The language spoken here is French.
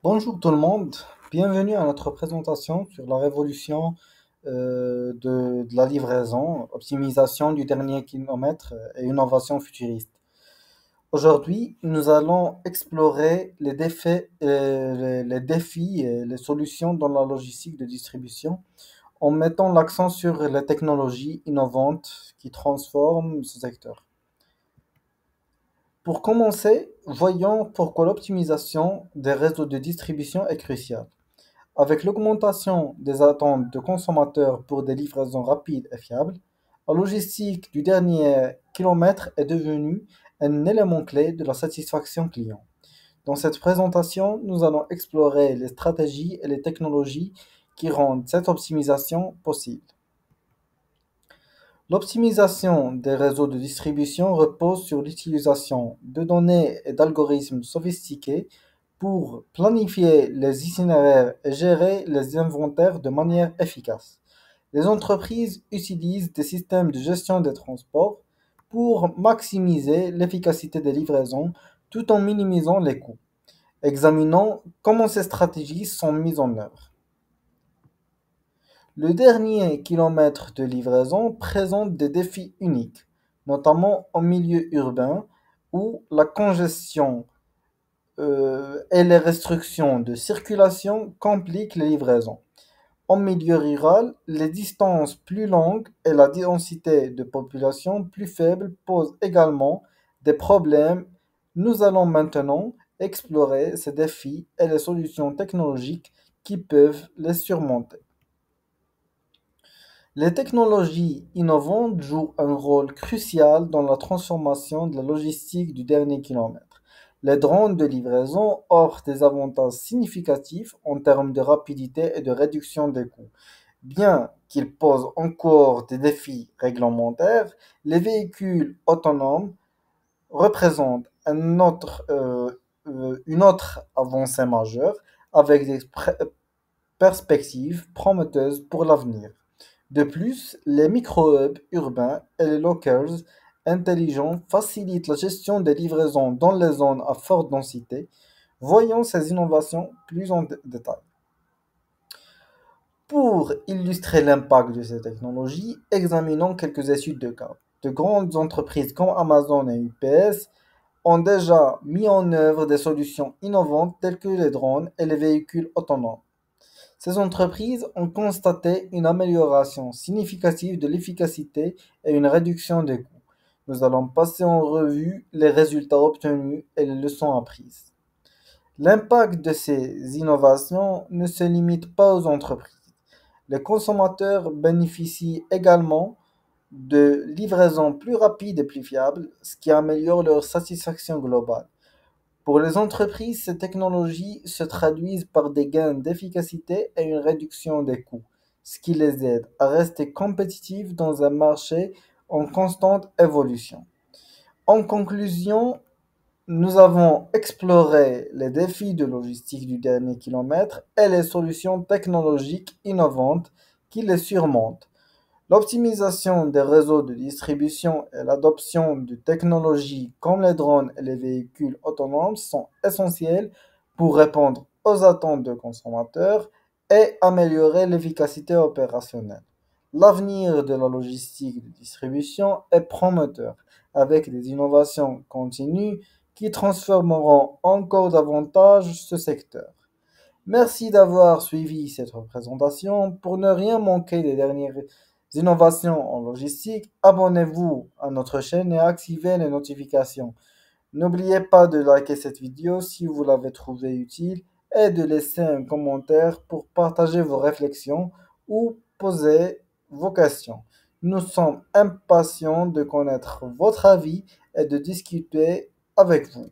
Bonjour tout le monde, bienvenue à notre présentation sur la révolution de la livraison, optimisation du dernier kilomètre et innovation futuriste. Aujourd'hui, nous allons explorer les défis et les solutions dans la logistique de distribution en mettant l'accent sur les technologies innovantes qui transforment ce secteur. Pour commencer, voyons pourquoi l'optimisation des réseaux de distribution est cruciale. Avec l'augmentation des attentes de consommateurs pour des livraisons rapides et fiables, la logistique du dernier kilomètre est devenue un élément clé de la satisfaction client. Dans cette présentation, nous allons explorer les stratégies et les technologies qui rendent cette optimisation possible. L'optimisation des réseaux de distribution repose sur l'utilisation de données et d'algorithmes sophistiqués pour planifier les itinéraires et gérer les inventaires de manière efficace. Les entreprises utilisent des systèmes de gestion des transports pour maximiser l'efficacité des livraisons tout en minimisant les coûts. Examinons comment ces stratégies sont mises en œuvre. Le dernier kilomètre de livraison présente des défis uniques, notamment en milieu urbain où la congestion et les restrictions de circulation compliquent les livraisons. En milieu rural, les distances plus longues et la densité de population plus faible posent également des problèmes. Nous allons maintenant explorer ces défis et les solutions technologiques qui peuvent les surmonter. Les technologies innovantes jouent un rôle crucial dans la transformation de la logistique du dernier kilomètre. Les drones de livraison offrent des avantages significatifs en termes de rapidité et de réduction des coûts. Bien qu'ils posent encore des défis réglementaires, les véhicules autonomes représentent une autre avancée majeure avec des perspectives prometteuses pour l'avenir. De plus, les micro-hubs urbains et les lockers intelligents facilitent la gestion des livraisons dans les zones à forte densité. Voyons ces innovations plus en détail. Pour illustrer l'impact de ces technologies, examinons quelques études de cas. De grandes entreprises comme Amazon et UPS ont déjà mis en œuvre des solutions innovantes telles que les drones et les véhicules autonomes. Ces entreprises ont constaté une amélioration significative de l'efficacité et une réduction des coûts. Nous allons passer en revue les résultats obtenus et les leçons apprises. L'impact de ces innovations ne se limite pas aux entreprises. Les consommateurs bénéficient également de livraisons plus rapides et plus fiables, ce qui améliore leur satisfaction globale. Pour les entreprises, ces technologies se traduisent par des gains d'efficacité et une réduction des coûts, ce qui les aide à rester compétitifs dans un marché en constante évolution. En conclusion, nous avons exploré les défis de logistique du dernier kilomètre et les solutions technologiques innovantes qui les surmontent. L'optimisation des réseaux de distribution et l'adoption de technologies comme les drones et les véhicules autonomes sont essentielles pour répondre aux attentes de consommateurs et améliorer l'efficacité opérationnelle. L'avenir de la logistique de distribution est prometteur, avec des innovations continues qui transformeront encore davantage ce secteur. Merci d'avoir suivi cette présentation. Pour ne rien manquer des dernières innovations en logistique, abonnez-vous à notre chaîne et activez les notifications. N'oubliez pas de liker cette vidéo si vous l'avez trouvée utile et de laisser un commentaire pour partager vos réflexions ou poser vos questions. Nous sommes impatients de connaître votre avis et de discuter avec vous.